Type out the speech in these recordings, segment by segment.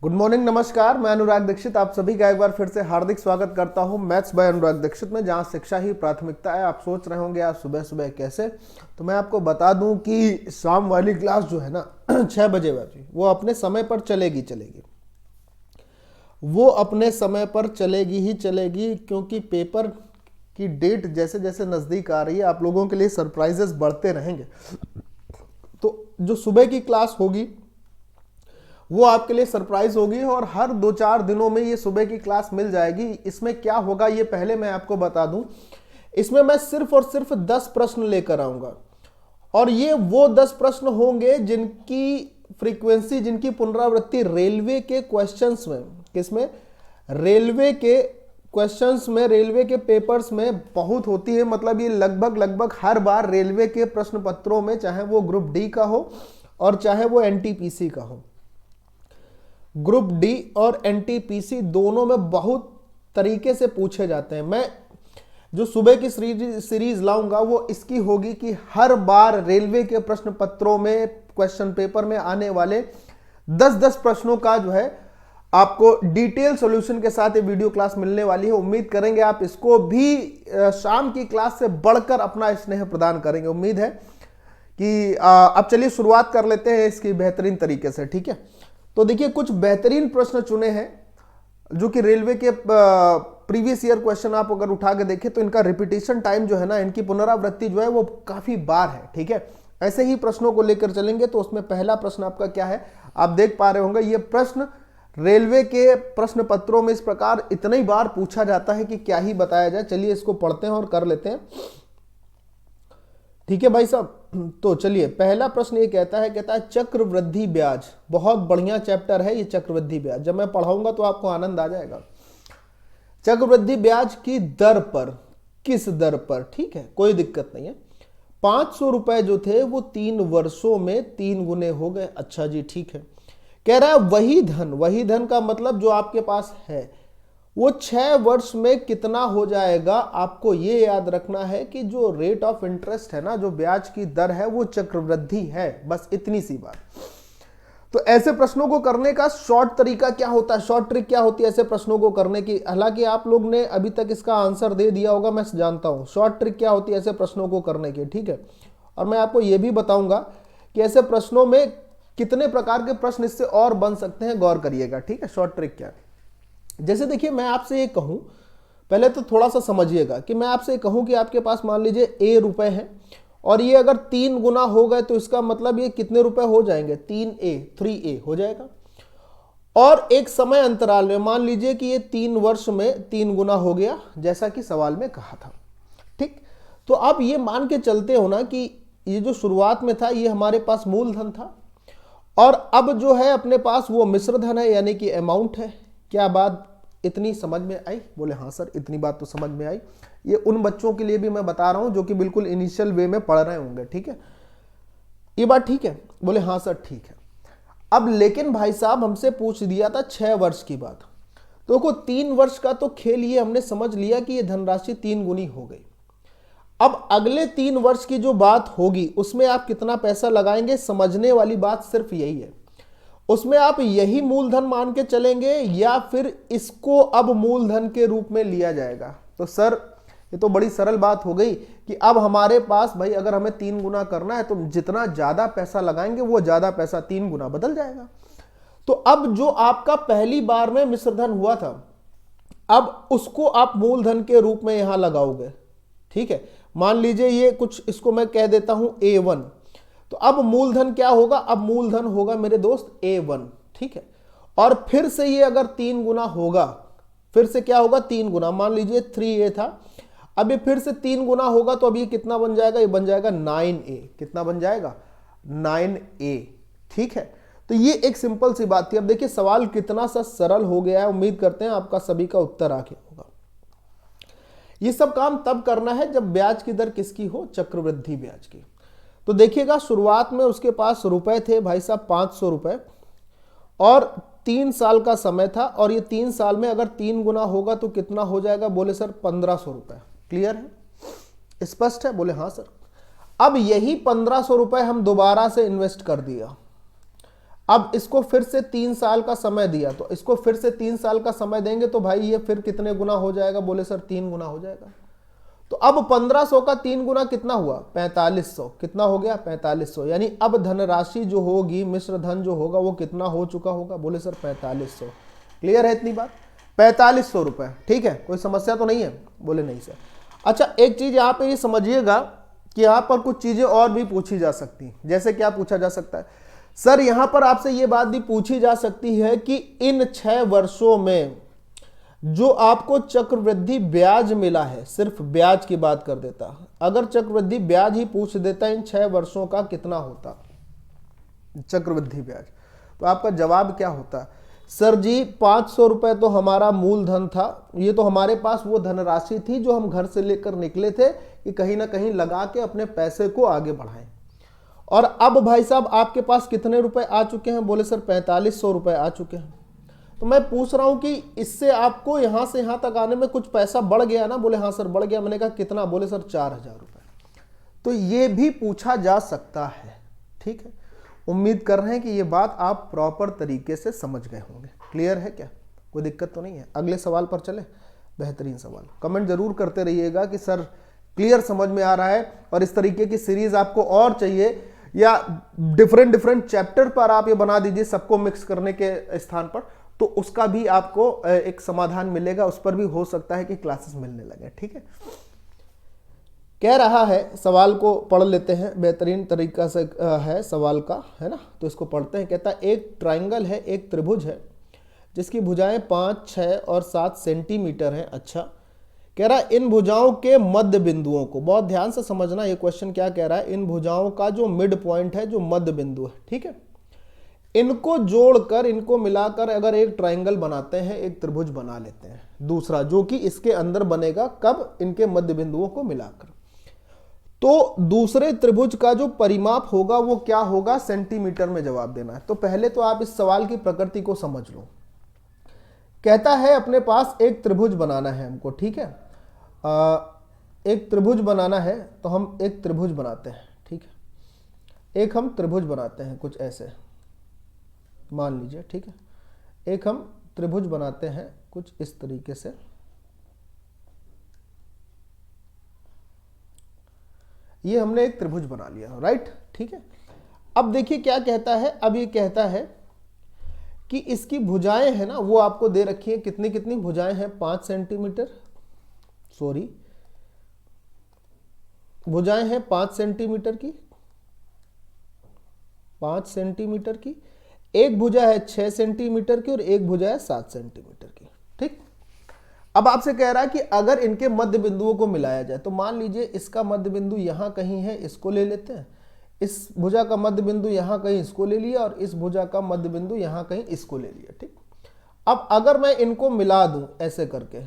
Good morning, नमस्कार। मैं अनुराग दीक्षित आप सभी का एक बार फिर से हार्दिक स्वागत करता हूं मैथ्स बाय अनुराग दीक्षित में, जहां शिक्षा ही प्राथमिकता है। आप सोच रहे होंगे आज सुबह सुबह कैसे, तो मैं आपको बता दूं कि शाम वाली क्लास जो है ना 6 बजे वाली, वो अपने समय पर चलेगी। वो अपने समय पर चलेगी ही चलेगी, क्योंकि पेपर की डेट जैसे जैसे नज़दीक आ रही है आप लोगों के लिए सरप्राइजेस बढ़ते रहेंगे। तो जो सुबह की क्लास होगी वो आपके लिए सरप्राइज होगी, और हर 2-4 दिनों में ये सुबह की क्लास मिल जाएगी। इसमें क्या होगा ये पहले मैं आपको बता दूं। इसमें मैं सिर्फ और सिर्फ 10 प्रश्न लेकर आऊंगा, और ये वो 10 प्रश्न होंगे जिनकी फ्रीक्वेंसी, जिनकी पुनरावृत्ति रेलवे के क्वेश्चंस में, किसमें, रेलवे के क्वेश्चंस में, रेलवे के पेपर्स में बहुत होती है। मतलब ये लगभग हर बार रेलवे के प्रश्न पत्रों में, चाहे वो ग्रुप डी का हो और चाहे वो एनटीपीसी का हो, ग्रुप डी और एनटीपीसी दोनों में बहुत तरीके से पूछे जाते हैं। मैं जो सुबह की सीरीज लाऊंगा वो इसकी होगी कि हर बार रेलवे के प्रश्न पत्रों में, क्वेश्चन पेपर में आने वाले 10-10 प्रश्नों का जो है आपको डिटेल सॉल्यूशन के साथ ये वीडियो क्लास मिलने वाली है। उम्मीद करेंगे आप इसको भी शाम की क्लास से बढ़कर अपना स्नेह प्रदान करेंगे। उम्मीद है कि अब चलिए शुरुआत कर लेते हैं इसकी बेहतरीन तरीके से, ठीक है। तो देखिए, कुछ बेहतरीन प्रश्न चुने हैं जो कि रेलवे के प्रीवियस ईयर क्वेश्चन आप अगर उठा के देखें तो इनका रिपीटेशन टाइम जो है ना, इनकी पुनरावृत्ति जो है वो काफी बार है, ठीक है। ऐसे ही प्रश्नों को लेकर चलेंगे। तो उसमें पहला प्रश्न आपका क्या है, आप देख पा रहे होंगे। ये प्रश्न रेलवे के प्रश्न पत्रों में इस प्रकार इतनी बार पूछा जाता है कि क्या ही बताया जाए। चलिए इसको पढ़ते हैं और कर लेते हैं, ठीक है भाई साहब। तो चलिए, पहला प्रश्न ये कहता है चक्रवृद्धि ब्याज। बहुत बढ़िया चैप्टर है ये चक्रवृद्धि ब्याज। जब मैं पढ़ाऊंगा तो आपको आनंद आ जाएगा। चक्रवृद्धि ब्याज की दर पर, किस दर पर, ठीक है, कोई दिक्कत नहीं है। 500 रुपए जो थे वो 3 वर्षों में 3 गुने हो गए। अच्छा जी, ठीक है। कह रहा है वही धन का मतलब जो आपके पास है वो 6 वर्ष में कितना हो जाएगा। आपको ये याद रखना है कि जो रेट ऑफ इंटरेस्ट है ना, जो ब्याज की दर है, वो चक्रवृद्धि है। बस इतनी सी बात। तो ऐसे प्रश्नों को करने का शॉर्ट तरीका क्या होता है, शॉर्ट ट्रिक क्या होती है ऐसे प्रश्नों को करने की। हालांकि आप लोग ने अभी तक इसका आंसर दे दिया होगा, मैं जानता हूं। शॉर्ट ट्रिक क्या होती है ऐसे प्रश्नों को करने की, ठीक है। और मैं आपको यह भी बताऊंगा कि ऐसे प्रश्नों में कितने प्रकार के प्रश्न इससे और बन सकते हैं, गौर करिएगा, ठीक है। शॉर्ट ट्रिक क्या है, जैसे देखिए, मैं आपसे ये कहूं, पहले तो थोड़ा सा समझिएगा कि मैं आपसे कहूं कि आपके पास मान लीजिए ए रुपए हैं, और ये अगर 3 गुना हो गए तो इसका मतलब ये कितने रुपए हो जाएंगे, 3A हो जाएगा। और एक समय अंतराल में मान लीजिए कि ये 3 वर्ष में 3 गुना हो गया, जैसा कि सवाल में कहा था, ठीक। तो आप ये मान के चलते हो ना कि ये जो शुरुआत में था ये हमारे पास मूलधन था, और अब जो है अपने पास वो मिश्र धन है, यानी कि अमाउंट है। क्या बात इतनी समझ में आई? बोले हाँ सर, इतनी बात तो समझ में आई। ये उन बच्चों के लिए भी मैं बता रहा हूं जो कि बिल्कुल इनिशियल वे में पढ़ रहे होंगे, ठीक है। ये बात ठीक है? बोले हाँ सर, ठीक है। अब लेकिन भाई साहब हमसे पूछ दिया था 6 वर्ष की बात, तो को 3 वर्ष का तो खेल ये हमने समझ लिया कि ये धनराशि 3 गुनी हो गई। अब अगले 3 वर्ष की जो बात होगी उसमें आप कितना पैसा लगाएंगे, समझने वाली बात सिर्फ यही है। उसमें आप यही मूलधन मान के चलेंगे या फिर इसको अब मूलधन के रूप में लिया जाएगा। तो सर ये तो बड़ी सरल बात हो गई कि अब हमारे पास भाई अगर हमें 3 गुना करना है तो जितना ज्यादा पैसा लगाएंगे वो ज्यादा पैसा 3 गुना बदल जाएगा। तो अब जो आपका पहली बार में मिश्रधन हुआ था, अब उसको आप मूलधन के रूप में यहां लगाओगे, ठीक है। मान लीजिए ये कुछ, इसको मैं कह देता हूं A1। तो अब मूलधन क्या होगा, अब मूलधन होगा मेरे दोस्त A1, ठीक है। और फिर से ये अगर 3 गुना होगा, फिर से क्या होगा, 3 गुना, मान लीजिए 3A था, अब ये फिर से 3 गुना होगा तो अब ये कितना बन जाएगा, ये बन जाएगा 9A। कितना बन जाएगा, 9A, ठीक है। तो ये एक सिंपल सी बात थी। अब देखिए सवाल कितना सा सरल हो गया है। उम्मीद करते हैं आपका सभी का उत्तर आ गया होगा। ये सब काम तब करना है जब ब्याज की दर किसकी हो, चक्रवृद्धि ब्याज की। तो देखिएगा, शुरुआत में उसके पास रुपए थे भाई साहब 500 रुपए, और 3 साल का समय था, और ये 3 साल में अगर 3 गुना होगा तो कितना हो जाएगा। बोले सर 1500 रुपए। क्लियर है, स्पष्ट है? बोले हाँ सर। अब यही 1500 रुपए हम दोबारा से इन्वेस्ट कर दिया। अब इसको फिर से 3 साल का समय दिया, तो इसको फिर से 3 साल का समय देंगे तो भाई ये फिर कितने गुना हो जाएगा? बोले सर 3 गुना हो जाएगा। तो अब 1500 का 3 गुना कितना हुआ? 4500। कितना हो गया? 4500। यानी अब धनराशि जो होगी, मिश्र धन जो होगा वो कितना हो चुका होगा? बोले सर 4500। क्लियर है इतनी बात? 4500 रुपए। ठीक है, कोई समस्या तो नहीं है? बोले नहीं सर। अच्छा, एक चीज यहाँ पे ये समझिएगा कि यहाँ पर कुछ चीजें और भी पूछी जा सकती हैं। जैसे क्या पूछा जा सकता है? सर यहाँ पर आपसे ये बात भी पूछी जा सकती है कि इन 6 वर्षों में जो आपको चक्रवृद्धि ब्याज मिला है, सिर्फ ब्याज की बात कर देता, अगर चक्रवृद्धि ब्याज ही पूछ देता इन 6 वर्षों का कितना होता चक्रवृद्धि ब्याज, तो आपका जवाब क्या होता? सर जी 500 रुपए तो हमारा मूलधन था, ये तो हमारे पास वो धनराशि थी जो हम घर से लेकर निकले थे कि कहीं ना कहीं लगा के अपने पैसे को आगे बढ़ाएं। और अब भाई साहब आपके पास कितने रुपए आ चुके हैं? बोले सर 4500 रुपए आ चुके हैं। तो मैं पूछ रहा हूं कि इससे आपको यहां से यहां तक आने में कुछ पैसा बढ़ गया ना? बोले हाँ सर बढ़ गया। मैंने कहा कितना? बोले सर 4000 रुपए। तो ये भी पूछा जा सकता है। ठीक है, उम्मीद कर रहे हैं कि ये बात आप प्रॉपर तरीके से समझ गए होंगे। क्लियर है क्या? कोई दिक्कत तो नहीं है? अगले सवाल पर चले। बेहतरीन सवाल, कमेंट जरूर करते रहिएगा कि सर क्लियर समझ में आ रहा है, और इस तरीके की सीरीज आपको और चाहिए या डिफरेंट चैप्टर पर आप ये बना दीजिए सबको मिक्स करने के स्थान पर, तो उसका भी आपको एक समाधान मिलेगा। उस पर भी हो सकता है कि क्लासेस मिलने लगे। ठीक है, कह रहा है, सवाल को पढ़ लेते हैं। बेहतरीन तरीका से है सवाल का, है ना? तो इसको पढ़ते हैं। कहता है एक ट्राइंगल है, एक त्रिभुज है जिसकी भुजाएं 5, 6 और 7 सेंटीमीटर हैं। अच्छा, कह रहा है इन भुजाओं के मध्य बिंदुओं को, बहुत ध्यान से समझना ये क्वेश्चन क्या कह रहा है, इन भुजाओं का जो मिड पॉइंट है, जो मध्य बिंदु है, ठीक है, इनको जोड़कर, इनको मिलाकर अगर एक ट्राइंगल बनाते हैं, एक त्रिभुज बना लेते हैं दूसरा, जो कि इसके अंदर बनेगा। कब? इनके मध्य बिंदुओं को मिलाकर। तो दूसरे त्रिभुज का जो परिमाप होगा वो क्या होगा? सेंटीमीटर में जवाब देना है। तो पहले तो आप इस सवाल की प्रकृति को समझ लो। कहता है अपने पास एक त्रिभुज बनाना है हमको, ठीक है, एक त्रिभुज बनाना है, तो हम एक त्रिभुज बनाते हैं। ठीक है, एक हम त्रिभुज बनाते हैं कुछ ऐसे, मान लीजिए। ठीक है, एक हम त्रिभुज बनाते हैं कुछ इस तरीके से। ये हमने एक त्रिभुज बना लिया, राइट? ठीक है, अब देखिए क्या कहता है। अब ये कहता है कि इसकी भुजाएं है ना, वो आपको दे रखी है। कितनी कितनी भुजाएं हैं? 5 सेंटीमीटर, सॉरी, भुजाएं हैं 5 सेंटीमीटर की, 5 सेंटीमीटर की। एक भुजा है 6 सेंटीमीटर की और एक भुजा है 7 सेंटीमीटर की। ठीक, अब आपसे कह रहा है कि अगर इनके मध्य बिंदुओं को मिलाया जाए, तो मान लीजिए इसका मध्य बिंदु यहां कहीं है, इसको ले लेते हैं। इस भुजा का मध्य बिंदु यहां कहीं, इसको ले लिया, और इस भुजा का मध्य बिंदु यहां कहीं, इसको ले लिया। ठीक, अब अगर मैं इनको मिला दूं ऐसे करके,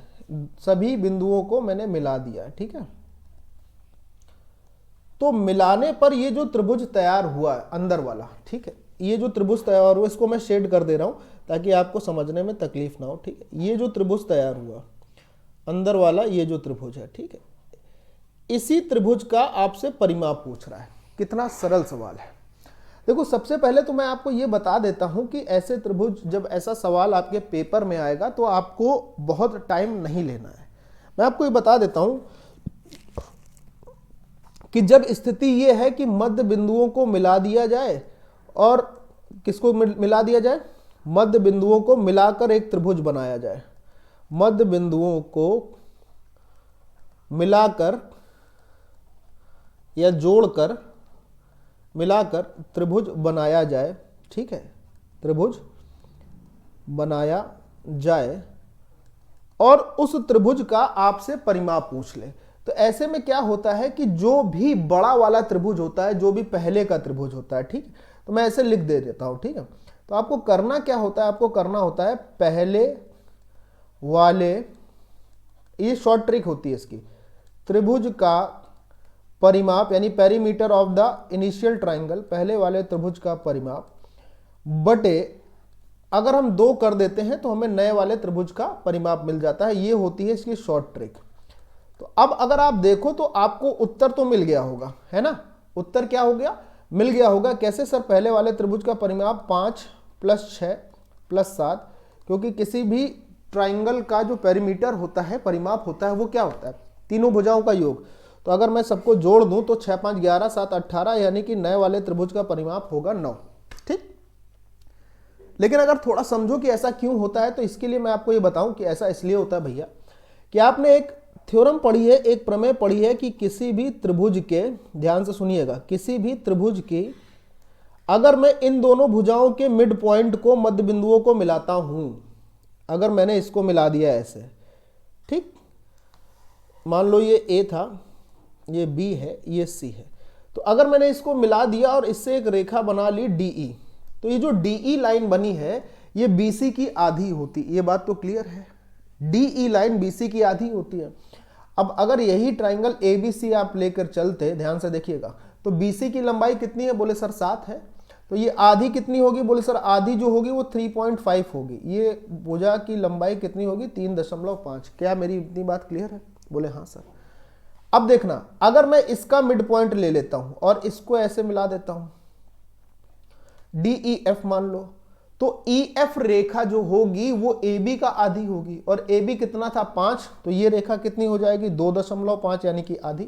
सभी बिंदुओं को मैंने मिला दिया, ठीक है, तो मिलाने पर ये जो त्रिभुज तैयार हुआ है अंदर वाला, ठीक है, ये जो त्रिभुज तैयार हुआ, इसको मैं शेड कर दे रहा हूं ताकि आपको समझने में तकलीफ ना हो। ठीक है, ये जो त्रिभुज तैयार हुआ अंदर वाला, ये जो त्रिभुज है, ठीक है, इसी त्रिभुज का आपसे परिमाप पूछ रहा है। कितना सरल सवाल है। देखो, सबसे पहले तो मैं आपको ये बता देता हूं कि ऐसे त्रिभुज, जब ऐसा सवाल आपके पेपर में आएगा तो आपको बहुत टाइम नहीं लेना है। मैं आपको ये बता देता हूं कि जब स्थिति ये है कि मध्य बिंदुओं को मिला दिया जाए, और किसको मिला दिया जाए? मध्य बिंदुओं को मिलाकर एक त्रिभुज बनाया जाए। मध्य बिंदुओं को मिलाकर या जोड़कर, मिलाकर त्रिभुज बनाया जाए। ठीक है, त्रिभुज बनाया जाए, और उस त्रिभुज का आपसे परिमाप पूछ ले। तो ऐसे में क्या होता है कि जो भी बड़ा वाला त्रिभुज होता है, जो भी पहले का त्रिभुज होता है, ठीक, तो मैं ऐसे लिख दे देता हूं। ठीक है, तो आपको करना क्या होता है? आपको करना होता है पहले वाले, ये शॉर्ट ट्रिक होती है इसकी, त्रिभुज का परिमाप, यानी perimeter of the initial triangle, पहले वाले त्रिभुज का परिमाप बटे, अगर हम 2 कर देते हैं तो हमें नए वाले त्रिभुज का परिमाप मिल जाता है। ये होती है इसकी शॉर्ट ट्रिक। तो अब अगर आप देखो तो आपको उत्तर तो मिल गया होगा, है ना? उत्तर क्या हो गया? मिल गया होगा। कैसे सर? पहले वाले त्रिभुज का परिमाप 5 + 6 + 7, क्योंकि किसी भी ट्राइंगल का जो पेरीमीटर होता है, परिमाप होता है, वो क्या होता है? तीनों भुजाओं का योग। तो अगर मैं सबको जोड़ दूं तो 6 5 11 7 18, यानी कि नए वाले त्रिभुज का परिमाप होगा 9। ठीक। लेकिन अगर थोड़ा समझो कि ऐसा क्यों होता है, तो इसके लिए मैं आपको ये बताऊं कि ऐसा इसलिए होता है भैया कि आपने एक थ्योरम पढ़ी है, एक प्रमेय पढ़ी है कि किसी भी त्रिभुज के, ध्यान से सुनिएगा, किसी भी त्रिभुज की अगर मैं इन दोनों भुजाओं के मिड पॉइंट को, मध्य बिंदुओं को मिलाता हूं, अगर मैंने इसको मिला दिया ऐसे, ठीक, मान लो ये ए था, ये बी है, ये सी है, तो अगर मैंने इसको मिला दिया और इससे एक रेखा बना ली डीई, तो ये जो डीई लाइन बनी है ये बीसी की आधी होती, ये बात तो क्लियर है, डीई लाइन बीसी की आधी होती है। अब अगर यही ट्राइंगल एबीसी आप लेकर चलते, ध्यान से देखिएगा, तो बीसी की लंबाई कितनी है? बोले सर 7 है। तो ये आधी कितनी होगी? बोले सर आधी जो होगी वो 3.5 होगी। ये भुजा की लंबाई कितनी होगी? 3.5। क्या मेरी इतनी बात क्लियर है? बोले हाँ सर। अब देखना, अगर मैं इसका मिड पॉइंट ले लेता हूं और इसको ऐसे मिला देता हूं, DEF मान लो, तो EF रेखा जो होगी वो AB का आधी होगी, और AB कितना था? 5, तो ये रेखा कितनी हो जाएगी? 2.5, यानी कि आधी।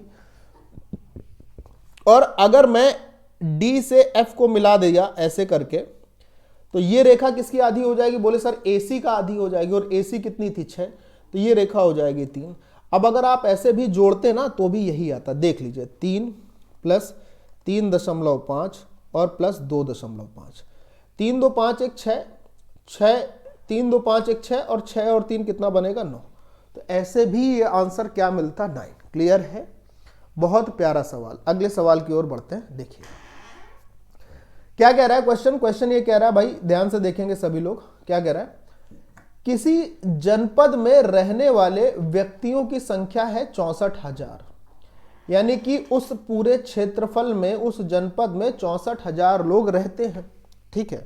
और अगर मैं D से F को मिला दिया ऐसे करके, तो ये रेखा किसकी आधी हो जाएगी? बोले सर AC का आधी हो जाएगी, और AC कितनी थी? 6, तो ये रेखा हो जाएगी 3। अब अगर आप ऐसे भी जोड़ते ना तो भी यही आता, देख लीजिए, 3 + 3.5 और +2.5, 3 2 5 1 6, 3 2 5 1 6, और 6 और 3 कितना बनेगा? 9। तो ऐसे भी ये आंसर क्या मिलता? 9। क्लियर है? बहुत प्यारा सवाल। अगले सवाल की ओर बढ़ते हैं। देखिए क्या कह रहा है क्वेश्चन। क्वेश्चन ये कह रहा है, भाई ध्यान से देखेंगे सभी लोग, क्या कह रहा है? किसी जनपद में रहने वाले व्यक्तियों की संख्या है 64,000, यानी कि उस पूरे क्षेत्रफल में, उस जनपद में 64,000 लोग रहते हैं। ठीक है,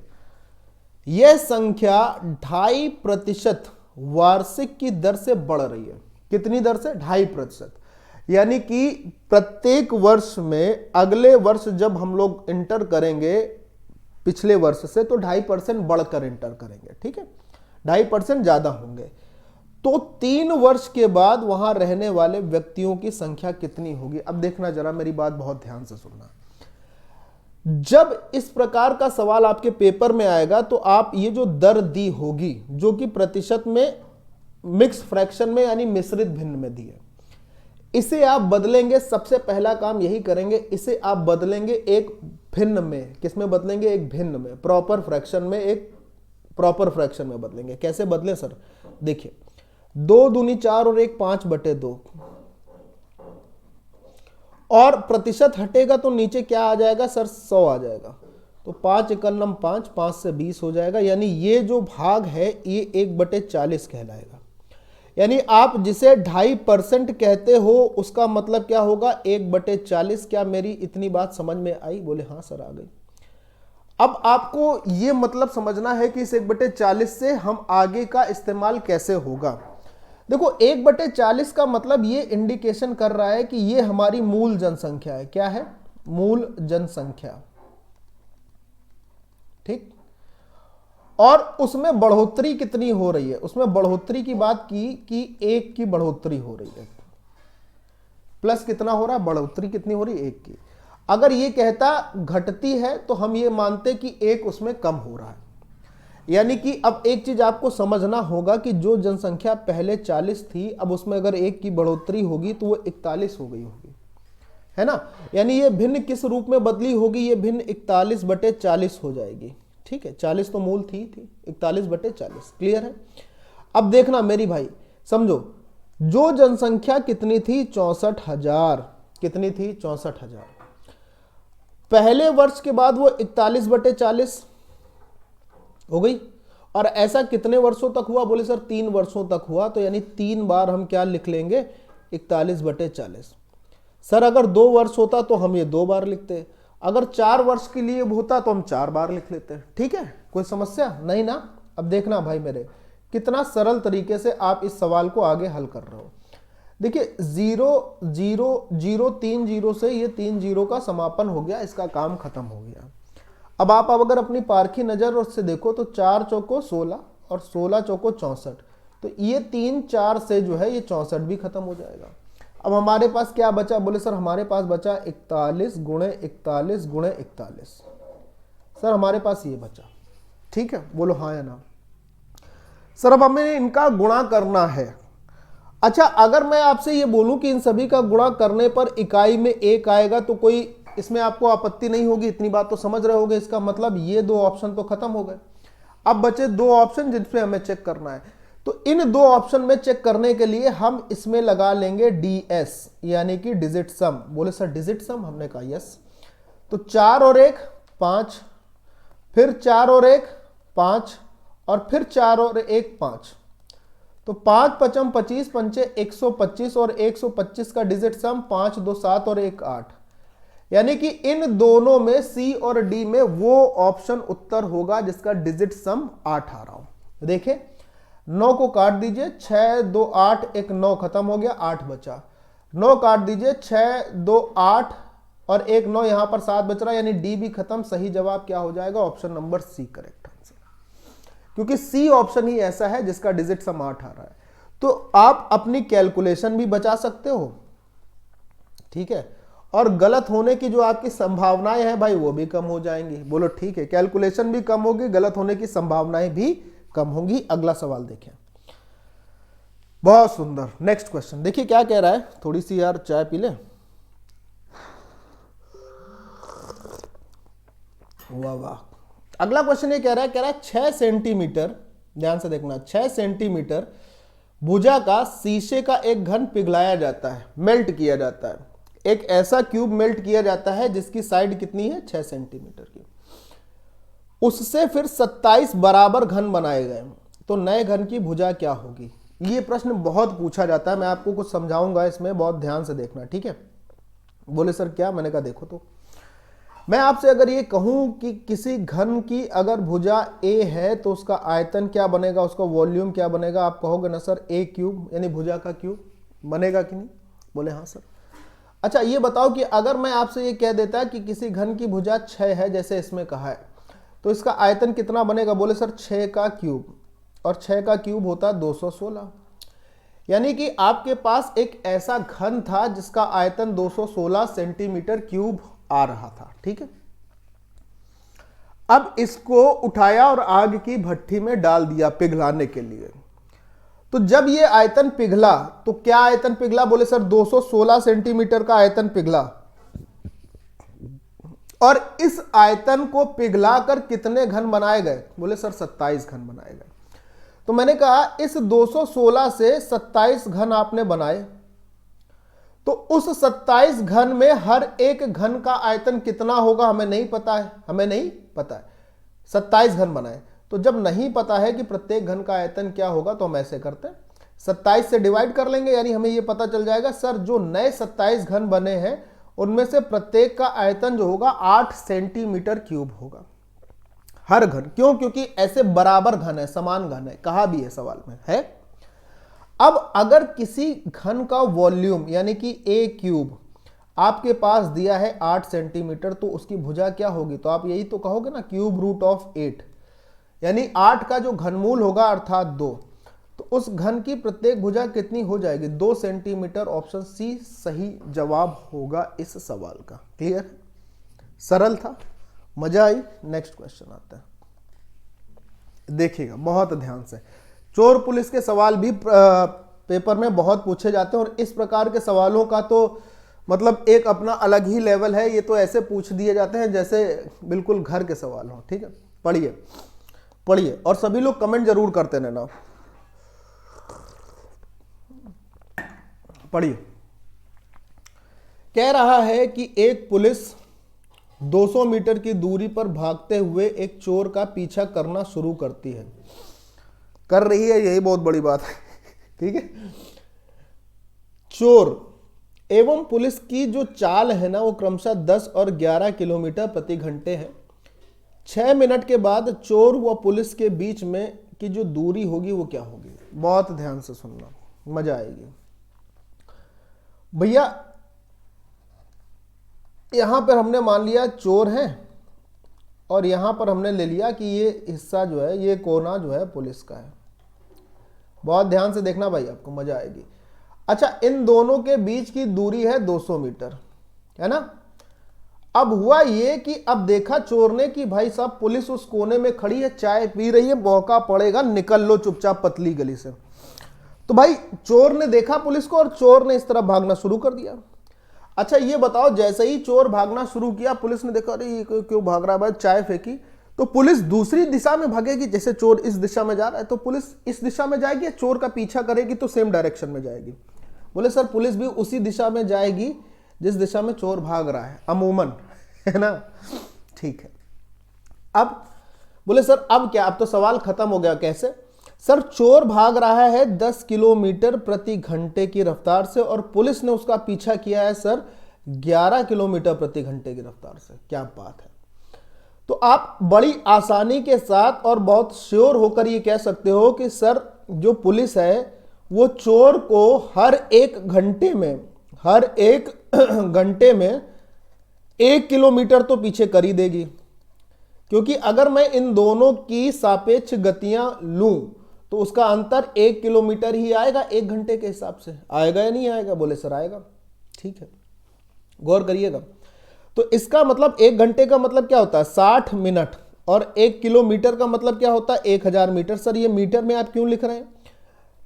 यह संख्या 2.5% वार्षिक की दर से बढ़ रही है। कितनी दर से? 2.5%। यानी कि प्रत्येक वर्ष में, अगले वर्ष जब हम लोग इंटर करेंगे पिछले वर्ष से, तो 2.5% बढ़कर इंटर करेंगे। ठीक है, 2.5% ज्यादा होंगे। तो 3 वर्ष के बाद वहां रहने वाले व्यक्तियों की संख्या कितनी होगी? अब देखना जरा, मेरी बात बहुत ध्यान से सुनना। जब इस प्रकार का सवाल आपके पेपर में आएगा तो आप ये जो दर दी होगी, जो कि प्रतिशत में, मिक्स फ्रैक्शन में, यानी मिश्रित भिन्न में दी है, इसे आप बदलेंगे। सबसे पहला काम यही करेंगे, इसे आप बदलेंगे एक भिन्न में। किसमें बदलेंगे? एक भिन्न में, प्रॉपर फ्रैक्शन में, एक प्रॉपर फ्रैक्शन में बदलेंगे। कैसे बदलें सर? देखिए, 2 दूनी 4 और 1 5/2, और प्रतिशत हटेगा तो नीचे क्या आ जाएगा सर? 100 आ जाएगा। तो 5 एकम 5, 5 से 20 हो जाएगा, यानी ये जो भाग है ये 1/40 कहलाएगा। यानी आप जिसे 2.5% कहते हो, उसका मतलब क्या होगा? 1/40। क्या मेरी इतनी बात समझ में आई? बोले हाँ सर, आ गई। अब आपको ये मतलब समझना है कि इस 1/40 से हम आगे का इस्तेमाल कैसे होगा। देखो, 1/40 का मतलब ये इंडिकेशन कर रहा है कि ये हमारी मूल जनसंख्या है। क्या है? मूल जनसंख्या। ठीक, और उसमें बढ़ोतरी कितनी हो रही है? उसमें बढ़ोतरी की बात की कि 1 की बढ़ोतरी हो रही है। प्लस कितना हो रहा है? बढ़ोतरी कितनी हो रही है? 1 की। अगर ये कहता घटती है तो हम ये मानते कि 1 उसमें कम हो रहा है। यानी कि अब एक चीज आपको समझना होगा कि जो जनसंख्या पहले 40 थी, अब उसमें अगर 1 की बढ़ोतरी होगी तो वो 41 हो गई होगी, है ना। यानी ये भिन्न किस रूप में बदली होगी? ये भिन्न 41/40 हो जाएगी। ठीक है, 40 तो मूल थी 41/40। क्लियर है? अब देखना मेरी भाई, समझो, जो जनसंख्या कितनी थी? 64,000। कितनी थी? 64,000। पहले वर्ष के बाद वो 41/40 हो गई। और ऐसा कितने वर्षों तक हुआ? बोले सर 3 वर्षों तक हुआ। तो यानी 3 बार हम क्या लिख लेंगे? 41/40। सर अगर 2 वर्ष होता तो हम ये 2 बार लिखते, अगर 4 वर्ष के लिए होता तो हम 4 बार लिख लेते। ठीक है, कोई समस्या नहीं ना। अब देखना भाई मेरे, कितना सरल तरीके से आप इस सवाल को आगे हल कर रहे हो। देखिए 0 0 0 3 0 से ये 3 0 का समापन हो गया, इसका काम खत्म हो गया। अब आप अगर अपनी पारखी नजर से देखो तो 4 चौको 16 और 16 चौको 64, तो ये 3 4 से जो है ये 64 भी खत्म हो जाएगा। अब हमारे पास क्या बचा? बोले सर हमारे पास बचा 41 गुणे 41 गुणे 41। सर हमारे पास ये बचा, ठीक है, बोलो हाँ या ना। सर अब हमें इनका गुणा करना है। अच्छा, अगर मैं आपसे ये बोलूं कि इन सभी का गुणा करने पर इकाई में 1 आएगा तो कोई इसमें आपको आपत्ति नहीं होगी, इतनी बात तो समझ रहे होगे। इसका मतलब ये 2 ऑप्शन तो खत्म हो गए। अब बचे 2 ऑप्शन जिसपे हमें चेक करना है। तो इन 2 ऑप्शन में चेक करने के लिए हम इसमें लगा लेंगे DS, यानी कि डिजिट सम। बोले सर डिजिट सम? हमने कहा यस। तो 4 और 1 5, फिर 4 और 1 5, और फिर 4 और 1 5। तो 5 पचम 25, पंचे 125, और 125 का डिजिट सम 5 2 7 और 1 8। यानी कि इन दोनों में C और D में वो ऑप्शन उत्तर होगा जिसका डिजिट सम 8 आ रहा हो। देखें 9 को काट दीजिए, 6 2 8, 1 9 खत्म हो गया, 8 बचा। 9 काट दीजिए, 6 2 8 और 1 9, यहां पर 7 बच रहा है, यानी D भी खत्म। सही जवाब क्या हो जाएगा? Option number C correct answer, क्योंकि C ऑप्शन ही ऐसा है जिसका डिजिट सम 8 आ रहा है। तो आप अपनी कैलकुलेशन भी बचा सकते हो, ठीक है, और गलत होने की जो आपकी संभावनाएं हैं भाई वो भी कम हो जाएंगी। बोलो ठीक है, कैलकुलेशन भी कम होगी, गलत होने की संभावनाएं भी कम होंगी। अगला सवाल देखें, बहुत सुंदर। नेक्स्ट क्वेश्चन देखिए क्या कह रहा है। थोड़ी सी यार चाय पी ले। वाह वाह। अगला क्वेश्चन ये कह रहा है 6 सेंटीमीटर, ध्यान से देखना, 6 सेंटीमीटर भुजा का शीशे का एक घन पिघलाया जाता है, मेल्ट किया जाता है। एक ऐसा क्यूब मेल्ट किया जाता है जिसकी साइड कितनी है? 6 सेंटीमीटर की। उससे फिर 27 बराबर घन बनाए गए, तो नए घन की भुजा क्या होगी? ये प्रश्न बहुत पूछा जाता है, मैं आपको कुछ समझाऊंगा इसमें, बहुत ध्यान से देखना, ठीक है। बोले सर क्या? मैंने कहा देखो, तो मैं आपसे अगर ये कहूं कि किसी घन की अगर भुजा A है तो उसका आयतन क्या बनेगा, उसका वॉल्यूम क्या बनेगा? आप कहोगे ना सर A क्यूब, यानी भुजा का क्यूब बनेगा कि नहीं? बोले हाँ सर। अच्छा ये बताओ कि अगर मैं आपसे ये कह देता कि किसी घन की भुजा 6 है, जैसे इसमें कहा है, तो इसका आयतन कितना बनेगा? बोले सर 6 का क्यूब, और 6 का क्यूब होता है 216। यानी कि आपके पास एक ऐसा घन था जिसका आयतन 216 सेंटीमीटर क्यूब आ रहा था, ठीक है। अब इसको उठाया और आग की भट्टी में डाल दिया पिघलाने के लिए। तो जब ये आयतन पिघला तो क्या आयतन पिघला? बोले सर 216 सेंटीमीटर का आयतन पिघला। और इस आयतन को पिघलाकर कितने घन बनाए गए? बोले सर 27 घन बनाए गए। तो मैंने कहा इस 216 से 27 घन आपने बनाए, तो उस 27 घन में हर एक घन का आयतन कितना होगा हमें नहीं पता है, हमें नहीं पता है। 27 घन बनाए, तो जब नहीं पता है कि प्रत्येक घन का आयतन क्या होगा तो हम ऐसे करते हैं 27 से डिवाइड कर लेंगे, यानी हमें यह पता चल जाएगा सर जो नए 27 घन बने हैं उनमें से प्रत्येक का आयतन जो होगा 8 सेंटीमीटर क्यूब होगा हर घन। क्यों? क्योंकि ऐसे बराबर घन है, समान घन है, कहा भी है सवाल में है। अब अगर किसी घन का वॉल्यूम यानी कि A क्यूब आपके पास दिया है 8 सेंटीमीटर, तो उसकी भुजा क्या होगी? तो आप यही तो कहोगे ना क्यूब रूट ऑफ 8, यानी 8 का जो घनमूल होगा अर्थात 2, तो उस घन की प्रत्येक भुजा कितनी हो जाएगी? 2 सेंटीमीटर। ऑप्शन सी सही जवाब होगा इस सवाल का। क्लियर? सरल था, मजा आई। नेक्स्ट क्वेश्चन आता है, देखिएगा बहुत ध्यान से। चोर पुलिस के सवाल भी पेपर में बहुत पूछे जाते हैं, और इस प्रकार के सवालों का तो मतलब एक अपना अलग ही लेवल है। ये तो ऐसे पूछ दिए जाते हैं जैसे बिल्कुल घर के सवाल हो, ठीक है। पढ़िए पढ़िए, और सभी लोग कमेंट जरूर करते रहना। पढ़िए। कह रहा है कि एक पुलिस 200 मीटर की दूरी पर भागते हुए एक चोर का पीछा करना शुरू करती है, कर रही है, यही बहुत बड़ी बात है, ठीक है। चोर एवं पुलिस की जो चाल है ना वो क्रमशः 10 और 11 किलोमीटर प्रति घंटे है। 6 मिनट के बाद चोर व पुलिस के बीच में की जो दूरी होगी वो क्या होगी? बहुत ध्यान से सुनना, मजा आएगी। भैया यहां पर हमने मान लिया चोर है और यहां पर हमने ले लिया कि ये हिस्सा जो है, ये कोना जो है पुलिस का है। बहुत ध्यान से देखना भाई, आपको मजा आएगी। अच्छा, इन दोनों के बीच की दूरी है 200 मीटर, है ना। अब हुआ ये कि अब देखा चोर ने कि भाई साहब पुलिस उस कोने में खड़ी है, चाय पी रही है, मौका पड़ेगा निकल लो चुपचाप पतली गली से। तो भाई चोर ने देखा पुलिस को और चोर ने इस तरफ भागना शुरू कर दिया। अच्छा ये बताओ, जैसे ही चोर भागना शुरू किया पुलिस ने देखा अरे ये क्यों भाग रहा है भाई, चाय फेंकी, तो पुलिस दूसरी दिशा में भागेगी। जैसे चोर इस दिशा में जा रहा है तो पुलिस इस दिशा में जाएगी, चोर का पीछा करेगी तो सेम डायरेक्शन में जाएगी। बोले सर पुलिस भी उसी दिशा में जाएगी जिस दिशा में चोर भाग रहा है अमूमन, है ना। ठीक है, अब बोले सर अब क्या, अब तो सवाल खत्म हो गया। कैसे सर, चोर भाग रहा है 10 किलोमीटर प्रति घंटे की रफ्तार से और पुलिस ने उसका पीछा किया है सर 11 किलोमीटर प्रति घंटे की रफ्तार से। क्या बात है। तो आप बड़ी आसानी के साथ और बहुत श्योर होकर ये कह सकते हो कि सर जो पुलिस है वो चोर को हर एक घंटे में 1 किलोमीटर तो पीछे कर ही देगी। क्योंकि अगर मैं इन दोनों की सापेक्ष गतियां लूं तो उसका अंतर 1 किलोमीटर ही आएगा 1 घंटे के हिसाब से। आएगा या नहीं आएगा? बोले सर आएगा। ठीक है, गौर करिएगा। तो इसका मतलब 1 घंटे का मतलब क्या होता है 60 मिनट, और 1 किलोमीटर का मतलब क्या होता है 1000 मीटर। सर ये मीटर में आप क्यों लिख रहे हैं?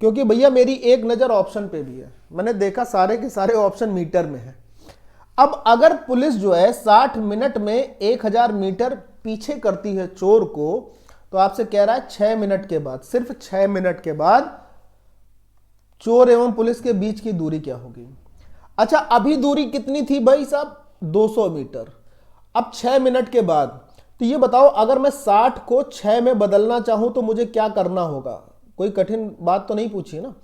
क्योंकि भैया मेरी एक नजर ऑप्शन पे भी है, मैंने देखा सारे के सारे ऑप्शन मीटर में है। अब अगर पुलिस जो है 60 मिनट में 1000 मीटर पीछे करती है चोर को, तो आपसे कह रहा है 6 मिनट के बाद, सिर्फ 6 मिनट के बाद चोर एवं पुलिस के बीच की दूरी क्या होगी। अच्छा अभी दूरी कितनी थी भाई साहब 200 मीटर। अब 6 मिनट के बाद, तो ये बताओ अगर मैं 60 को 6 में बदलना चाहूं तो मुझे क्या करना होगा? कोई कठिन बात तो नहीं पूछी ना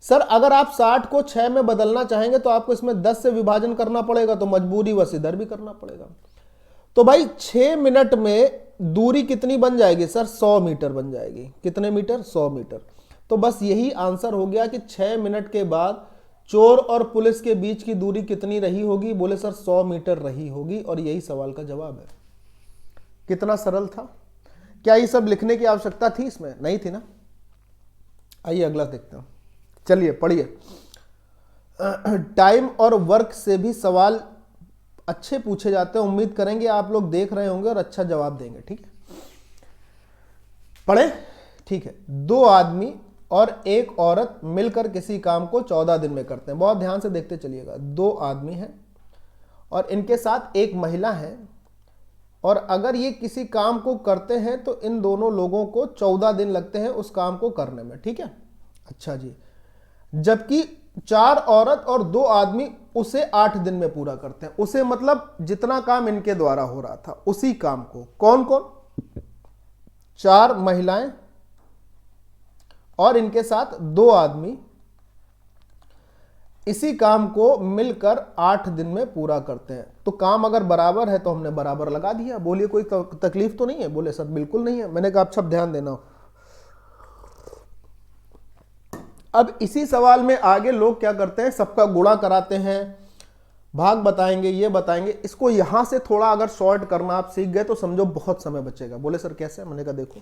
सर। अगर आप 60 को 6 में बदलना चाहेंगे तो आपको इसमें 10 से विभाजन करना पड़ेगा, तो मजबूरी बस इधर भी करना पड़ेगा। तो भाई 6 मिनट में दूरी कितनी बन जाएगी सर 100 मीटर बन जाएगी। कितने मीटर? 100 मीटर। तो बस यही आंसर हो गया कि 6 मिनट के बाद चोर और पुलिस के बीच की दूरी कितनी रही होगी? बोले सर 100 मीटर रही होगी, और यही सवाल का जवाब है। कितना सरल था। क्या ये सब लिखने की आवश्यकता थी इसमें? नहीं थी ना। आइए अगला देखते हैं। चलिए पढ़िए। टाइम और वर्क से भी सवाल अच्छे पूछे जाते हैं। उम्मीद करेंगे आप लोग देख रहे होंगे और अच्छा जवाब देंगे। ठीक है, पढ़े। ठीक है, 2 आदमी और 1 औरत मिलकर किसी काम को 14 दिन में करते हैं। बहुत ध्यान से देखते चलिएगा। 2 आदमी हैं और इनके साथ 1 महिला है, और अगर ये किसी काम को करते हैं तो इन दोनों लोगों को 14 दिन लगते हैं उस काम को करने में। ठीक है, अच्छा जी। जबकि 4 औरत और 2 आदमी उसे 8 दिन में पूरा करते हैं। उसे मतलब जितना काम इनके द्वारा हो रहा था उसी काम को। कौन कौन? 4 महिलाएं और इनके साथ 2 आदमी इसी काम को मिलकर 8 दिन में पूरा करते हैं। तो काम अगर बराबर है तो हमने बराबर लगा दिया। बोलिए कोई तकलीफ तो नहीं है? बोले सर बिल्कुल नहीं है। मैंने कहा आप सब ध्यान देना। अब इसी सवाल में आगे लोग क्या करते हैं, सबका गुणा कराते हैं, भाग बताएंगे, ये बताएंगे। इसको यहां से थोड़ा अगर शॉर्ट करना आप सीख गए तो समझो बहुत समय बचेगा। बोले सर कैसे? मैंने कहा देखो,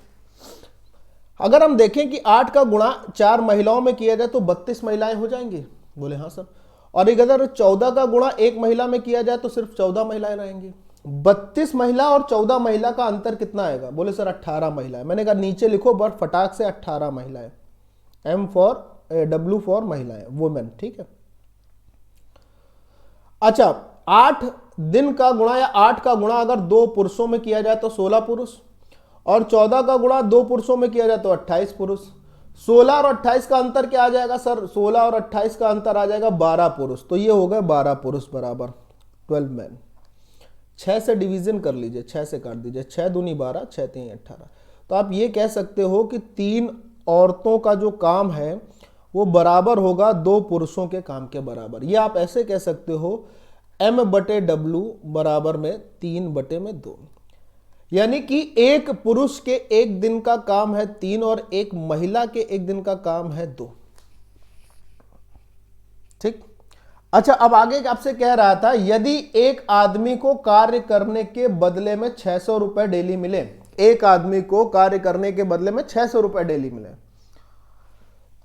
अगर हम देखें कि 8 का गुणा 4 महिलाओं में किया जाए तो 32 महिलाएं हो जाएंगी। बोले हाँ सर। और अगर 14 का गुणा 1 महिला में किया जाए तो सिर्फ 14 महिलाएं रहेंगी। 32 महिला और 14 महिला का अंतर कितना आएगा? बोले सर 18 महिलाएं। मैंने कहा नीचे लिखो बर फटाक से 18 महिलाएं। W फॉर महिलाएं, वुमेन। ठीक है। अच्छा 8 दिन का गुणा या 8 का गुणा अगर 2 पुरुषों में किया जाए तो 16 पुरुष, और 14 का गुणा 2 पुरुषों में किया जाए तो 28 पुरुष। 16 और 28 का अंतर क्या आ जाएगा सर? 16 और 28 का अंतर आ जाएगा 12 पुरुष। तो ये हो गए 12 पुरुष बराबर 12 मैन। 6 से डिवीजन कर लीजिए, 6 से काट दीजिए। 6 दूनी 12, 6 3 18। तो आप ये कह सकते हो कि 3 औरतों का जो काम है वो बराबर होगा 2 पुरुषों के काम के बराबर। ये आप ऐसे कह सकते हो M/W बराबर में 3/2। यानी कि एक पुरुष के 1 दिन का काम है 3 और एक महिला के 1 दिन का काम है 2। ठीक। अच्छा, अब आगे आपसे कह रहा था यदि एक आदमी को कार्य करने के बदले में 600 रुपए डेली मिले, एक आदमी को कार्य करने के बदले में 600 रुपए डेली मिले,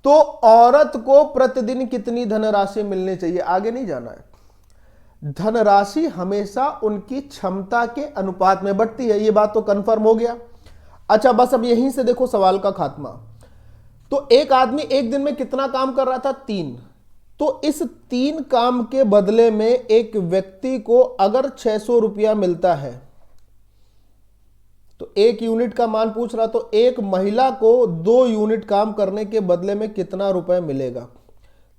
तो औरत को प्रतिदिन कितनी धनराशि मिलनी चाहिए? आगे नहीं जाना है। धनराशि हमेशा उनकी क्षमता के अनुपात में बढ़ती है, ये बात तो कंफर्म हो गया। अच्छा, बस अब यहीं से देखो सवाल का खात्मा। तो एक आदमी एक दिन में कितना काम कर रहा था? 3। तो इस 3 काम के बदले में एक व्यक्ति को अगर 600 रुपया मिलता है, तो 1 यूनिट का मान पूछ रहा, तो एक महिला को 2 यूनिट काम करने के बदले में कितना रुपए मिलेगा?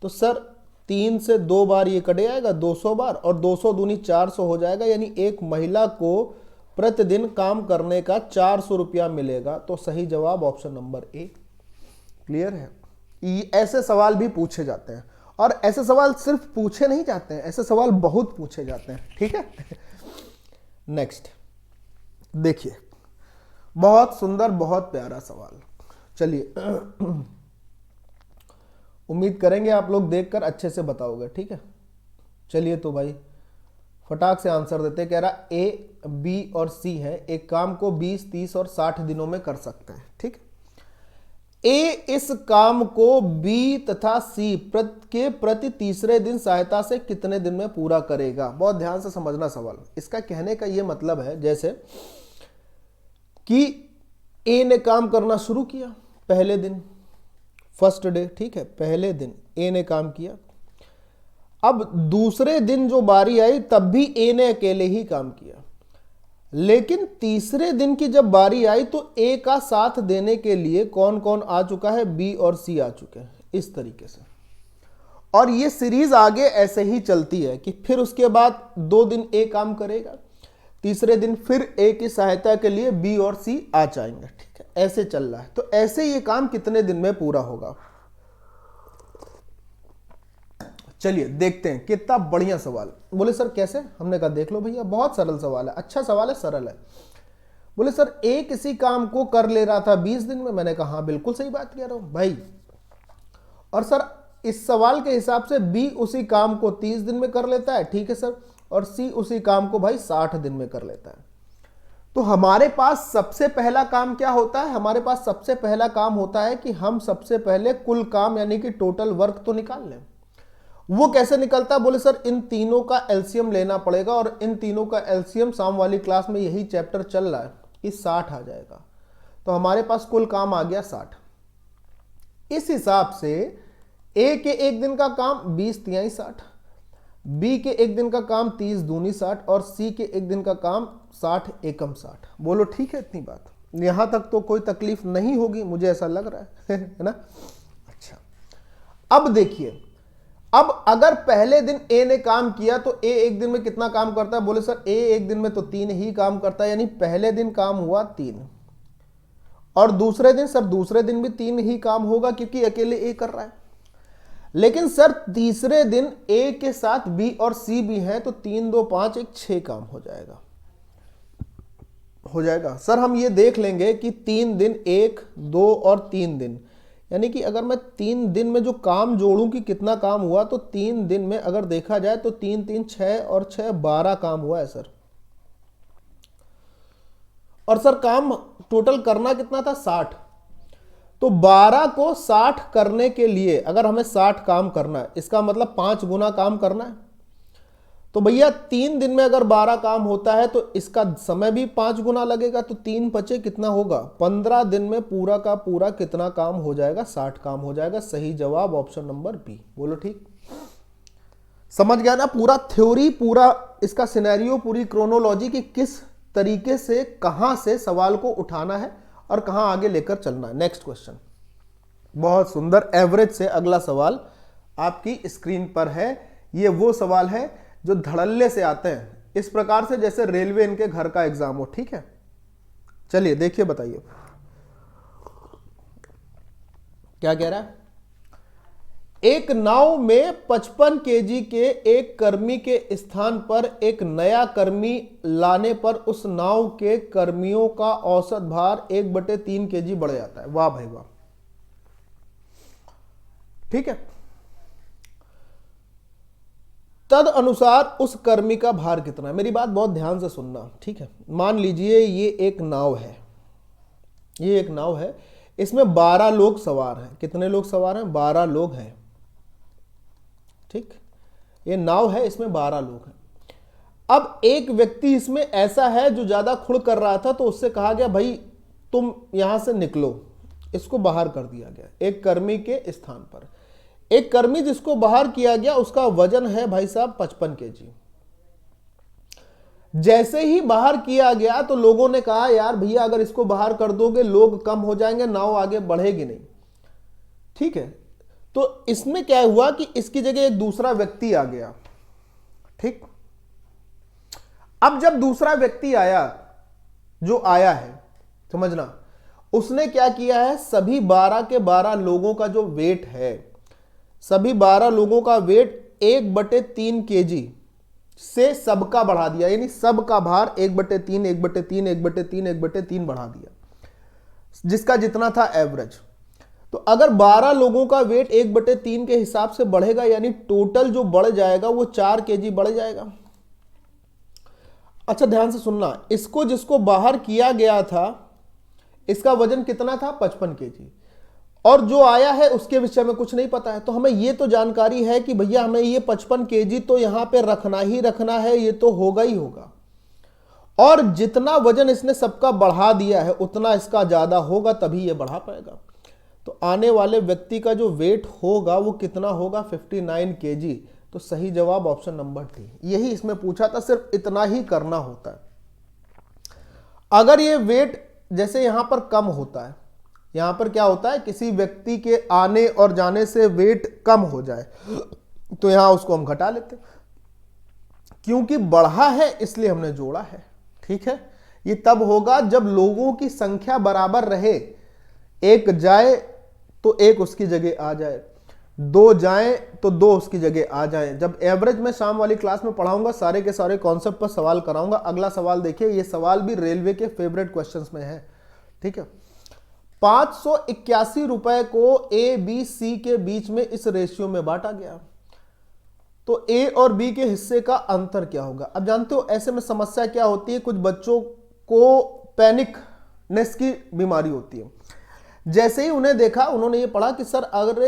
तो सर 3 से 2 बार ये कट जाएगा, 200 बार, और 200 दूनी 400 हो जाएगा, यानी एक महिला को प्रतिदिन काम करने का 400 रुपया मिलेगा। तो सही जवाब ऑप्शन नंबर ए। क्लियर है? ऐसे सवाल भी पूछे जाते हैं, और ऐसे सवाल सिर्फ पूछे नहीं जाते हैं, ऐसे सवाल बहुत पूछे जाते हैं। ठीक है, नेक्स्ट देखिए, बहुत सुंदर, बहुत प्यारा सवाल। चलिए, उम्मीद करेंगे आप लोग देखकर अच्छे से बताओगे। ठीक है, चलिए तो भाई फटाक से आंसर देते। कह रहा ए, बी और सी है, एक काम को 20, 30 और 60 दिनों में कर सकते हैं। ठीक, ए इस काम को बी तथा सी प्रति तीसरे दिन सहायता से कितने दिन में पूरा करेगा? बहुत ध्यान से समझना सवाल। इसका कहने का यह मतलब है जैसे कि ए ने काम करना शुरू किया पहले दिन, फर्स्ट डे। ठीक है, पहले दिन ए ने काम किया। अब दूसरे दिन जो बारी आई तब भी ए ने अकेले ही काम किया, लेकिन तीसरे दिन की जब बारी आई तो ए का साथ देने के लिए कौन कौन आ चुका है? बी और सी आ चुके हैं, इस तरीके से। और ये सीरीज आगे ऐसे ही चलती है कि फिर उसके बाद 2 दिन ए काम करेगा, तीसरे दिन फिर ए की सहायता के लिए बी और सी आ जाएंगे। ठीक है, ऐसे चल रहा है। तो ऐसे ये काम कितने दिन में पूरा होगा? चलिए देखते हैं। कितना बढ़िया सवाल। बोले सर कैसे? हमने कहा देख लो भैया, बहुत सरल सवाल है, अच्छा सवाल है, सरल है। बोले सर ए किसी काम को कर ले रहा था 20 दिन में। मैंने कहा हाँ बिल्कुल सही बात कह रहा हूं भाई। और सर इस सवाल के हिसाब से बी उसी काम को 30 दिन में कर लेता है, ठीक है सर, और सी उसी काम को भाई 60 दिन में कर लेता है। तो हमारे पास सबसे पहला काम क्या होता है? हमारे पास सबसे पहला काम होता है कि हम सबसे पहले कुल काम यानी कि टोटल वर्क तो निकाल लें। वो कैसे निकलता है? बोले सर इन तीनों का एलसीएम लेना पड़ेगा, और इन तीनों का एलसीएम शाम वाली क्लास में यही चैप्टर चल रहा है कि 60 आ जाएगा। तो हमारे पास कुल काम आ गया 60। इस हिसाब से ए के एक दिन का काम 20 तिहाई 60, बी के एक दिन का काम 30 दूनी 60, और सी के एक दिन का काम 60 एकम 60। बोलो ठीक है? इतनी बात, यहां तक तो कोई तकलीफ नहीं होगी, मुझे ऐसा लग रहा है है ना? अच्छा, अब देखिए, अब अगर पहले दिन ए ने काम किया तो ए एक दिन में कितना काम करता है? बोले सर ए एक दिन में तो 3 ही काम करता है, यानी पहले दिन काम हुआ 3, और दूसरे दिन सर दूसरे दिन भी 3 ही काम होगा क्योंकि अकेले ए कर रहा है। लेकिन सर तीसरे दिन ए के साथ बी और सी भी हैं, तो 3 2 5 1 6 काम हो जाएगा। सर हम ये देख लेंगे कि 3 दिन 1 2 और 3 दिन, यानी कि अगर मैं 3 दिन में जो काम जोड़ूं कि कितना काम हुआ, तो 3 दिन में अगर देखा जाए तो 3 3 6 और 6 12 काम हुआ है सर। और सर काम टोटल करना कितना था? 60। तो 12 को 60 करने के लिए अगर हमें 60 काम करना है, इसका मतलब 5 गुना काम करना है। तो भैया 3 दिन में अगर 12 काम होता है तो इसका समय भी 5 गुना लगेगा, तो 3 बचे कितना होगा? 15 दिन में पूरा का पूरा कितना काम हो जाएगा? 60 काम हो जाएगा। सही जवाब ऑप्शन नंबर बी। बोलो ठीक? समझ गया ना पूरा थ्योरी, पूरा इसका सिनेरियो, पूरी क्रोनोलॉजी की किस तरीके से कहां से सवाल को उठाना है और कहां आगे लेकर चलना है। नेक्स्ट क्वेश्चन, बहुत सुंदर। एवरेज से अगला सवाल आपकी स्क्रीन पर है। ये वो सवाल है जो धड़ल्ले से आते हैं, इस प्रकार से जैसे रेलवे इनके घर का एग्जाम हो। ठीक है, चलिए देखिए, बताइए क्या कह रहा है। एक नाव में 55 केजी के एक कर्मी के स्थान पर एक नया कर्मी लाने पर उस नाव के कर्मियों का औसत भार 1/3 केजी बढ़ जाता है। वाह भाई वाह। ठीक है, तद अनुसार उस कर्मी का भार कितना है। मेरी बात बहुत ध्यान से सुनना, ठीक है। मान लीजिए ये एक नाव है, ये एक नाव है, इसमें 12 लोग सवार हैं। कितने लोग सवार हैं? 12 लोग हैं, ठीक। ये नाव है, इसमें 12 लोग हैं। अब एक व्यक्ति इसमें ऐसा है जो ज्यादा खुड़ कर रहा था, तो उससे कहा गया भाई तुम यहां से निकलो, इसको बाहर कर दिया गया एक कर्मी के स्थान पर। एक कर्मी जिसको बाहर किया गया उसका वजन है भाई साहब 55 केजी। जैसे ही बाहर किया गया तो लोगों ने कहा यार भैया अगर इसको बाहर कर दोगे लोग कम हो जाएंगे, नाव आगे बढ़ेगी नहीं, ठीक है। तो इसमें क्या हुआ कि इसकी जगह एक दूसरा व्यक्ति आ गया, ठीक। अब जब दूसरा व्यक्ति आया, जो आया है, समझना, उसने क्या किया है, सभी 12 के 12 लोगों का जो वेट है, सभी 12 लोगों का वेट 1/3 केजी से सबका बढ़ा दिया, यानी सबका भार 1/3 1/3 1/3 1/3 बढ़ा दिया, जिसका जितना था एवरेज। तो अगर 12 लोगों का वेट 1/3 के हिसाब से बढ़ेगा, यानी टोटल जो बढ़ जाएगा वो 4 केजी बढ़ जाएगा। अच्छा ध्यान से सुनना, इसको जिसको बाहर किया गया था इसका वजन कितना था? 55 केजी, और जो आया है उसके विषय में कुछ नहीं पता है। तो हमें ये तो जानकारी है कि भैया हमें ये 55 केजी तो यहां पे रखना ही रखना है, ये तो होगा ही होगा, और जितना वजन इसने सबका बढ़ा दिया है उतना इसका ज्यादा होगा, तभी ये बढ़ा पाएगा। तो आने वाले व्यक्ति का जो वेट होगा वो कितना होगा? 59 केजी। तो सही जवाब ऑप्शन नंबर डी। यही इसमें पूछा था, सिर्फ इतना ही करना होता है। अगर ये वेट जैसे यहां पर कम होता है, यहां पर क्या होता है, किसी व्यक्ति के आने और जाने से वेट कम हो जाए तो यहां उसको हम घटा लेते, क्योंकि बढ़ा है इसलिए हमने जोड़ा है, ठीक है। ये तब होगा जब लोगों की संख्या बराबर रहे, एक जाए तो एक उसकी जगह आ जाए, 2 जाए तो 2 उसकी जगह आ जाए। जब एवरेज में शाम वाली क्लास में पढ़ाऊंगा, सारे के सारे कॉन्सेप्ट पर सवाल कराऊंगा। अगला सवाल देखिए, ये सवाल भी रेलवे के फेवरेट क्वेश्चंस में है, ठीक है। 581 रुपए को ए बी सी के बीच में इस रेशियो में बांटा गया, तो ए और बी के हिस्से का अंतर क्या होगा? अब जानते हो ऐसे में समस्या क्या होती है, कुछ बच्चों को पैनिकनेस की बीमारी होती है। जैसे ही उन्हें देखा, उन्होंने ये पढ़ा कि सर अगर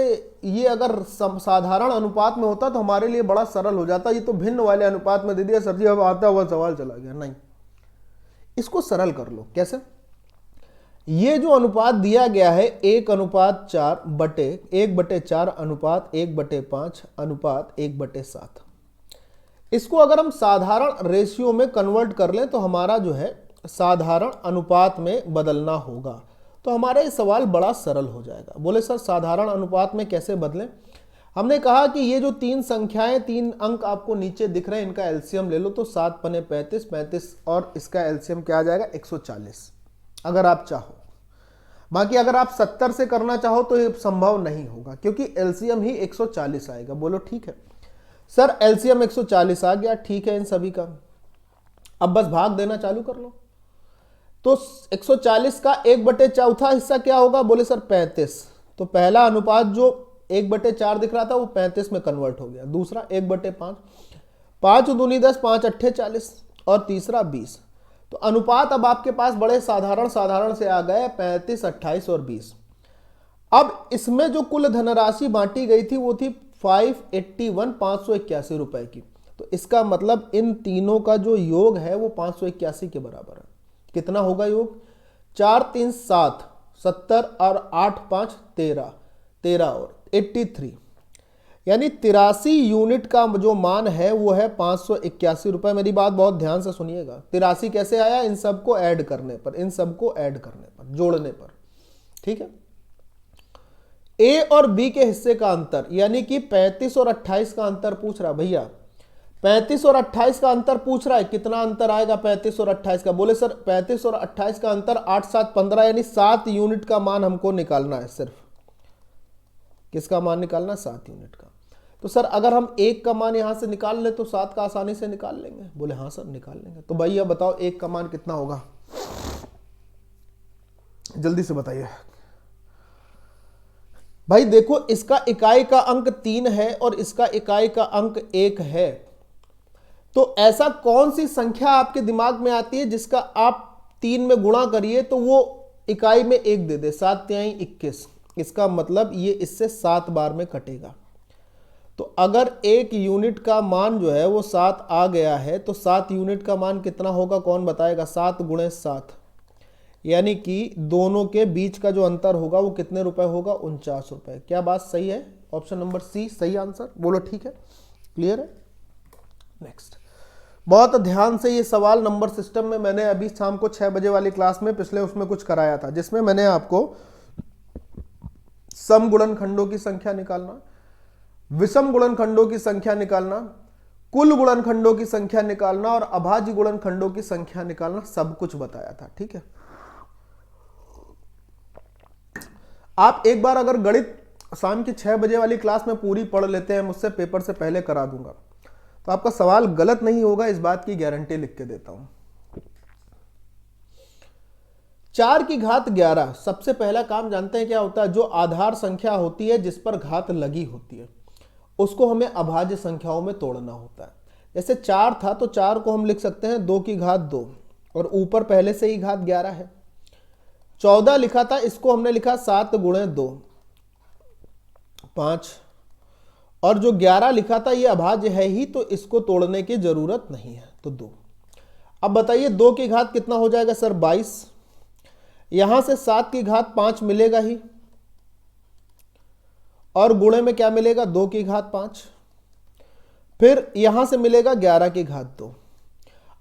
ये अगर साधारण अनुपात में होता तो हमारे लिए बड़ा सरल हो जाता, ये तो भिन्न वाले अनुपात में दे दिया सर जी, अब आता हुआ सवाल चला गया। नहीं, इसको सरल कर लो। कैसे? ये जो अनुपात दिया गया है 1:4 बटे 1/4 अनुपात 1/5 अनुपात 1/7, इसको अगर हम साधारण रेशियो में कन्वर्ट कर लें तो हमारा जो है साधारण अनुपात में बदलना होगा, तो हमारा ये सवाल बड़ा सरल हो जाएगा। बोले सर साधारण अनुपात में कैसे बदलें? हमने कहा कि ये जो 3 संख्याएं, 3 अंक आपको नीचे दिख रहे हैं, इनका एलसीएम ले लो तो 7 पने 35, 35 और इसका एलसीएम क्या आ जाएगा? 140, अगर आप चाहो। बाकी अगर आप 70 से करना चाहो तो ये संभव नहीं होगा, क्योंकि एलसीएम ही 140 आएगा। बोलो ठीक है सर, एलसीएम 140 आ गया, ठीक है इन सभी का। अब बस भाग देना चालू कर लो। तो 140 का 1/4 हिस्सा क्या होगा? बोले सर 35। तो पहला अनुपात जो 1/4 दिख रहा था वो 35 में कन्वर्ट हो गया। दूसरा 1/5, 5 दूनी 10, 5 अट्ठे 40, और तीसरा 20। तो अनुपात अब आपके पास बड़े साधारण से आ गए, 35, 28 और 20। अब इसमें जो कुल धनराशि बांटी गई थी वो थी 581 रुपए की। तो इसका मतलब इन तीनों का जो योग है वो 581 के बराबर है। कितना होगा योग? 4 3 7, 70 और 8 5 13, 13 और 83, यानी 83 यूनिट का जो मान है वो है 581 रुपए। मेरी बात बहुत ध्यान से सुनिएगा। 83 कैसे आया? इन सबको ऐड करने पर, इन सबको ऐड करने पर, जोड़ने पर, ठीक है। ए और बी के हिस्से का अंतर, यानी कि 35 और 28 का अंतर पूछ रहा भैया, 35 और 28 का अंतर पूछ रहा है। कितना अंतर आएगा 35 और 28 का? बोले सर 35 और 28 का अंतर 8 7 15, यानी 7 यूनिट का मान हमको निकालना है। सिर्फ किसका मान निकालना? 7 यूनिट का। तो सर अगर हम 1 का मान यहां से निकाल ले तो 7 का आसानी से निकाल लेंगे। बोले हाँ सर निकाल लेंगे। तो भैया बताओ 1 का मान कितना होगा? जल्दी से बताइए भाई। देखो इसका इकाई का अंक 3 है और इसका इकाई का अंक 1 है, तो ऐसा कौन सी संख्या आपके दिमाग में आती है जिसका आप 3 में गुणा करिए तो वो इकाई में 1 दे दे, 7 तिहाई 21, इसका मतलब ये इससे 7 बार में कटेगा। तो अगर 1 यूनिट का मान जो है वो 7 आ गया है तो 7 यूनिट का मान कितना होगा, कौन बताएगा? 7 गुणे 7, यानी कि दोनों के बीच का जो अंतर होगा वो कितने रुपए होगा? 49 रुपए। क्या बात सही है? ऑप्शन नंबर सी सही आंसर, बोलो ठीक है, क्लियर है। नेक्स्ट, बहुत ध्यान से ये सवाल नंबर सिस्टम में मैंने अभी शाम को 6 बजे वाली क्लास में पिछले उसमें कुछ कराया था, जिसमें मैंने आपको सम गुणनखंडों की संख्या निकालना, विषम गुणनखंडों की संख्या निकालना, कुल गुणनखंडों की संख्या निकालना और अभाज्य गुणनखंडों की संख्या निकालना, सब कुछ बताया था। ठीक है, आप एक बार अगर गणित शाम की 6 बजे वाली क्लास में पूरी पढ़ लेते हैं, मुझसे पेपर से पहले करा दूंगा, तो आपका सवाल गलत नहीं होगा, इस बात की गारंटी लिख के देता हूं। 4 की घात 11, सबसे पहला काम जानते हैं क्या होता है? जो आधार संख्या होती है जिस पर घात लगी होती है उसको हमें अभाज्य संख्याओं में तोड़ना होता है। जैसे 4 था तो 4 को हम लिख सकते हैं 2 की घात 2 और ऊपर पहले से ही घात 11 है। 14 लिखा था, इसको हमने लिखा 7 गुणे 2 5, और जो 11 लिखा था ये अभाज्य है ही तो इसको तोड़ने की जरूरत नहीं है, तो 2। अब बताइए 2 की घात कितना हो जाएगा सर? 22। यहां से 7 की घात 5 मिलेगा ही और गुणे में क्या मिलेगा? 2 की घात 5, फिर यहां से मिलेगा 11 की घात 2।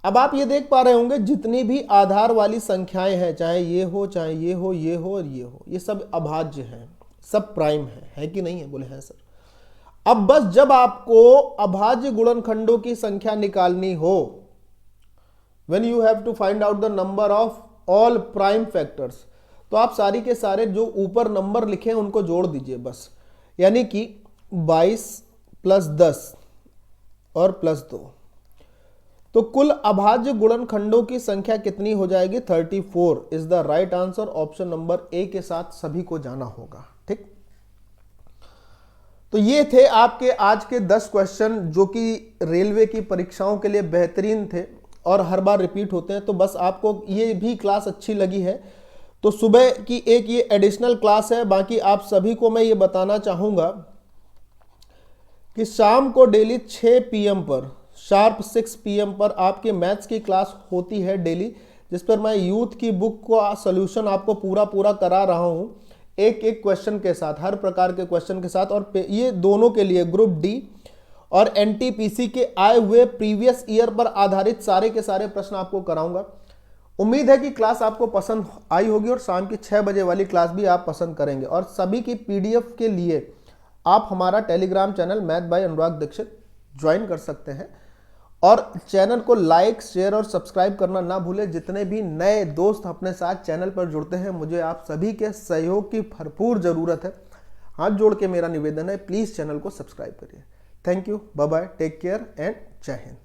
अब आप ये देख पा रहे होंगे जितनी भी आधार वाली संख्याएं हैं, चाहे ये हो, चाहे ये हो, ये हो और ये हो, ये सब अभाज्य हैं, सब प्राइम है कि नहीं है? बोले हैं सर। अब बस जब आपको अभाज्य गुणनखंडों की संख्या निकालनी हो, when you have to find out the number of all prime factors, तो आप सारी के सारे जो ऊपर नंबर लिखे हैं उनको जोड़ दीजिए बस, यानी कि 22 + 10 और +2, तो कुल अभाज्य गुणनखंडों की संख्या कितनी हो जाएगी? 34 is the right answer. Option number A के साथ सभी को जाना होगा। ठीक, तो ये थे आपके आज के 10 क्वेश्चन जो कि रेलवे की परीक्षाओं के लिए बेहतरीन थे और हर बार रिपीट होते हैं। तो बस आपको ये भी क्लास अच्छी लगी है तो सुबह की एक ये एडिशनल क्लास है। बाकी आप सभी को मैं ये बताना चाहूँगा कि शाम को डेली 6 PM पर, शार्प 6 PM पर आपके मैथ्स की क्लास होती है डेली, जिस पर मैं यूथ की बुक का सोल्यूशन आपको पूरा करा रहा हूँ, एक एक क्वेश्चन के साथ, हर प्रकार के क्वेश्चन के साथ। और ये दोनों के लिए ग्रुप डी और NTPC के आए हुए प्रीवियस ईयर पर आधारित सारे के सारे प्रश्न आपको कराऊंगा। उम्मीद है कि क्लास आपको पसंद आई होगी और शाम की 6 बजे वाली क्लास भी आप पसंद करेंगे। और सभी की PDF के लिए आप हमारा Telegram channel math by Anurag Dikshit join कर सकते हैं और चैनल को लाइक, शेयर और सब्सक्राइब करना ना भूलें। जितने भी नए दोस्त अपने साथ चैनल पर जुड़ते हैं, मुझे आप सभी के सहयोग की भरपूर ज़रूरत है। हाथ जोड़ के मेरा निवेदन है, प्लीज़ चैनल को सब्सक्राइब करिए। Thank you, bye bye, take care and जय हिंद।